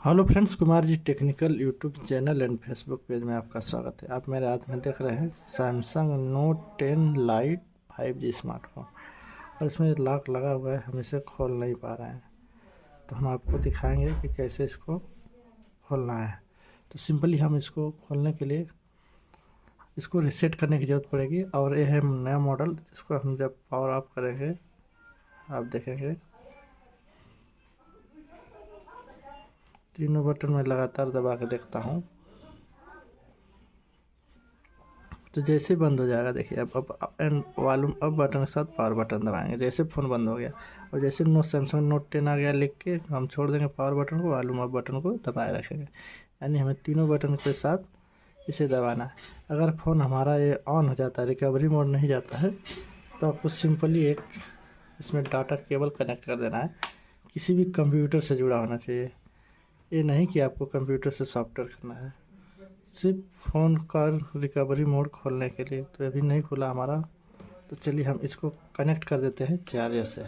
Hello friends, Kumar ji technical YouTube channel and Facebook page में आपका स्वागत है। आप मेरे हाथ में देख रहे हैं Samsung note 10 light 5G smartphone, और इसमें लॉक लगा हुआ है। हम इसे खोल नहीं पा रहे हैं, तो हम आपको दिखाएंगे कि कैसे इसको खोलना है। तो सिंपली हम इसको खोलने के लिए इसको रीसेट करने की ज़रूरत पड़ेगी, और ये है नया मॉडल जिसको हम जब पावर ऑफ करेंगे आप देखेंगे तीनों बटन में लगातार दबा के देखता हूँ, तो जैसे बंद हो जाएगा देखिए। अब एंड वॉल्यूम अप बटन के साथ पावर बटन दबाएंगे, जैसे फ़ोन बंद हो गया। और जैसे सैमसंग नोट 10 आ गया लिख के हम छोड़ देंगे पावर बटन को, वॉल्यूम अप बटन को दबाए रखेंगे। यानी हमें तीनों बटन के साथ इसे दबाना है। अगर फ़ोन हमारा ये ऑन हो जाता है, रिकवरी मोड नहीं जाता है, तो आपको सिंपली एक इसमें डाटा केबल कनेक्ट कर देना है। किसी भी कंप्यूटर से जुड़ा होना चाहिए, ये नहीं कि आपको कंप्यूटर से सॉफ्टवेयर करना है। सिर्फ फ़ोन का रिकवरी मोड खोलने के लिए। तो अभी नहीं खुला हमारा, तो चलिए हम इसको कनेक्ट कर देते हैं चार्जर से।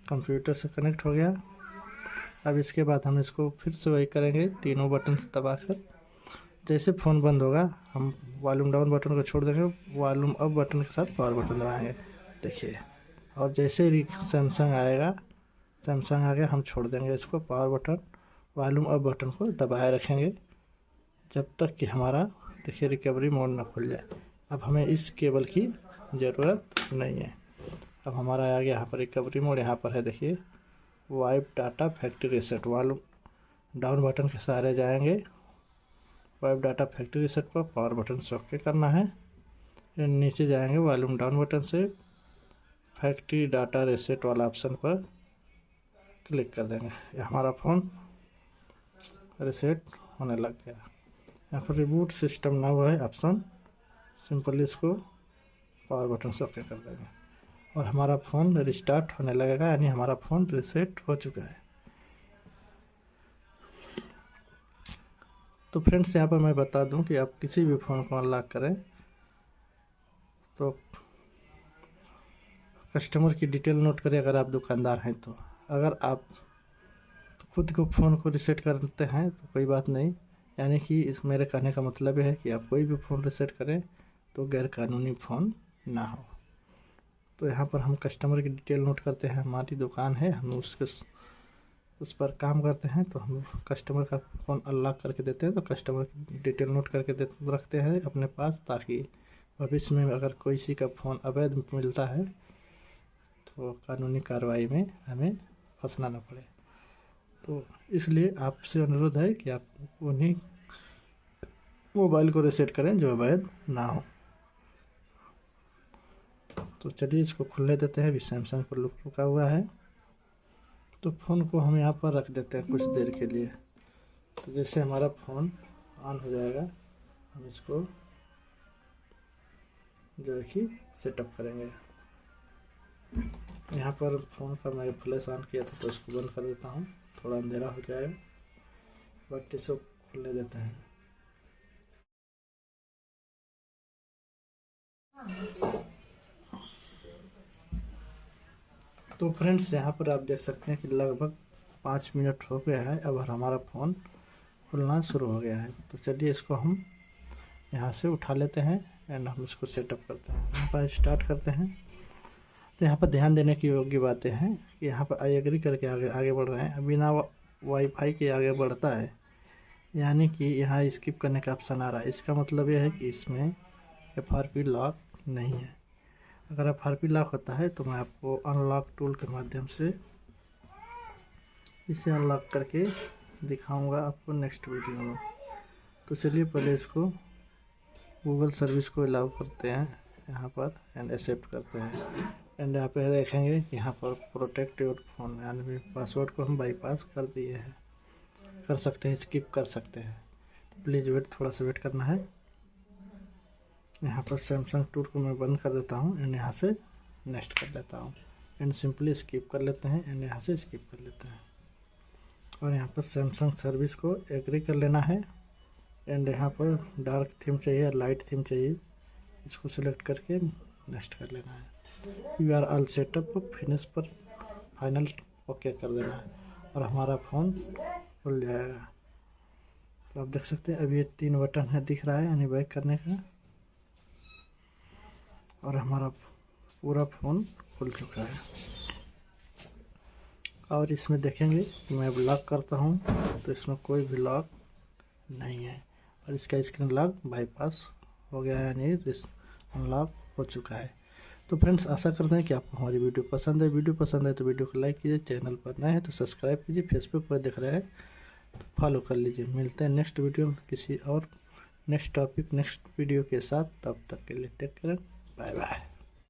कंप्यूटर से कनेक्ट हो गया। अब इसके बाद हम इसको फिर से वही करेंगे, तीनों बटन दबाकर। जैसे फ़ोन बंद होगा हम वॉल्यूम डाउन बटन को छोड़ देंगे, वॉल्यूम अप बटन के साथ पावर बटन दबाएंगे देखिए। और जैसे ही सैमसंग आएगा, सैमसंग आ गया, हम छोड़ देंगे इसको, power button volume up button को दबाए रखेंगे जब तक कि हमारा देखिए रिकवरी मोड ना खुल जाए। अब हमें इस केबल की ज़रूरत नहीं है। अब हमारा आ गया यहाँ पर रिकवरी मोड, यहाँ पर है देखिए wipe data factory reset. Volume down button के सहारे जाएंगे, वाइप डाटा फैक्ट्री रीसेट पर पावर बटन से ओके करना है। फिर नीचे जाएंगे, वॉल्यूम डाउन बटन से फैक्ट्री डाटा रीसेट वाला ऑप्शन पर क्लिक कर देंगे। हमारा फ़ोन रीसेट होने लग गया। यहाँ पर रिबूट सिस्टम ना हुआ है ऑप्शन, सिंपली इसको पावर बटन से ओके कर देंगे और हमारा फ़ोन रिस्टार्ट होने लगेगा, यानी हमारा फ़ोन रीसेट हो चुका है। तो फ्रेंड्स, यहाँ पर मैं बता दूं कि आप किसी भी फ़ोन को अनलॉक करें तो कस्टमर की डिटेल नोट करें। अगर आप दुकानदार हैं तो अगर आप खुद को फ़ोन को रीसेट करते हैं तो कोई बात नहीं, यानी कि इस मेरे कहने का मतलब है कि आप कोई भी फ़ोन रीसेट करें तो गैर कानूनी फ़ोन ना हो। तो यहाँ पर हम कस्टमर की डिटेल नोट करते हैं। हमारी दुकान है, हम उस पर काम करते हैं, तो हम कस्टमर का फ़ोन अनलॉक करके देते हैं। तो कस्टमर की डिटेल नोट करके रखते हैं अपने पास, ताकि भविष्य में अगर किसी का फ़ोन अवैध मिलता है तो कानूनी कार्रवाई में हमें फंसना न पड़े। तो इसलिए आपसे अनुरोध है कि आप उन्हीं मोबाइल को रीसेट करें जो अवैध ना हो। तो चलिए इसको खुलने देते हैं। अभी सैमसंग पर रुका हुआ है, तो फ़ोन को हम यहाँ पर रख देते हैं कुछ देर के लिए। तो जैसे हमारा फ़ोन ऑन हो जाएगा, हम इसको जो है कि सेटअप करेंगे। यहाँ पर फ़ोन का मैं फ्लैश ऑन किया था, तो इसको बंद कर देता हूँ, थोड़ा अंधेरा हो जाएगा। बट इसको खुलने देते हैं। तो फ्रेंड्स, यहाँ पर आप देख सकते हैं कि लगभग 5 मिनट हो गया है। अब हमारा फ़ोन खुलना शुरू हो गया है। तो चलिए इसको हम यहाँ से उठा लेते हैं एंड हम इसको सेटअप करते हैं। यहाँ पर स्टार्ट करते हैं। तो यहाँ पर ध्यान देने की योग्य बातें हैं कि यहाँ पर आई एग्री करके आगे बढ़ रहे हैं। बिना वाईफाई के आगे बढ़ता है, यानी कि यहाँ स्किप करने का ऑप्शन आ रहा है। इसका मतलब यह है कि इसमें FRP लॉक नहीं है। अगर FRP लॉक होता है तो मैं आपको अनलॉक टूल के माध्यम से इसे अनलॉक करके दिखाऊंगा आपको नेक्स्ट वीडियो में। तो चलिए पहले इसको गूगल सर्विस को अलाउ करते हैं यहाँ पर एंड एक्सेप्ट करते हैं। एंड यहाँ पे देखेंगे यहाँ पर प्रोटेक्ट योर फोन, यानी पासवर्ड को हम बाईपास कर दिए हैं। कर सकते हैं, स्किप कर सकते हैं। तो प्लीज़ वेट, थोड़ा सा वेट करना है। यहाँ पर सैमसंग टूर को मैं बंद कर देता हूँ एंड यहाँ से नेक्स्ट कर लेता हूँ एंड सिंपली स्किप कर लेते हैं एंड यहाँ से स्किप कर लेते हैं। और यहाँ पर सैमसंग सर्विस को एग्री कर लेना है एंड यहाँ पर डार्क थीम चाहिए, लाइट थीम चाहिए, इसको सिलेक्ट करके नेक्स्ट कर लेना है। You are all setup, finish पर फाइनल ओके कर देना है। और हमारा फ़ोन खुल जाएगा। तो आप देख सकते हैं अभी ये 3 बटन है दिख रहा है यानी बैक करने का, और हमारा पूरा फ़ोन खुल चुका है। और इसमें देखेंगे कि मैं लॉक करता हूँ तो इसमें कोई भी लॉक नहीं है, और इसका स्क्रीन लॉक बाईपास हो गया है यानी अनलॉक हो चुका है। तो फ्रेंड्स आशा करते हैं कि आपको हमारी वीडियो पसंद है। वीडियो पसंद है तो वीडियो को लाइक कीजिए, चैनल पर नए हैं तो सब्सक्राइब कीजिए, फेसबुक पर देख रहे हैं तो फॉलो कर लीजिए। मिलते हैं नेक्स्ट वीडियो में किसी और नेक्स्ट टॉपिक नेक्स्ट वीडियो के साथ। तब तक के लिए टेक केयर, बाय बाय।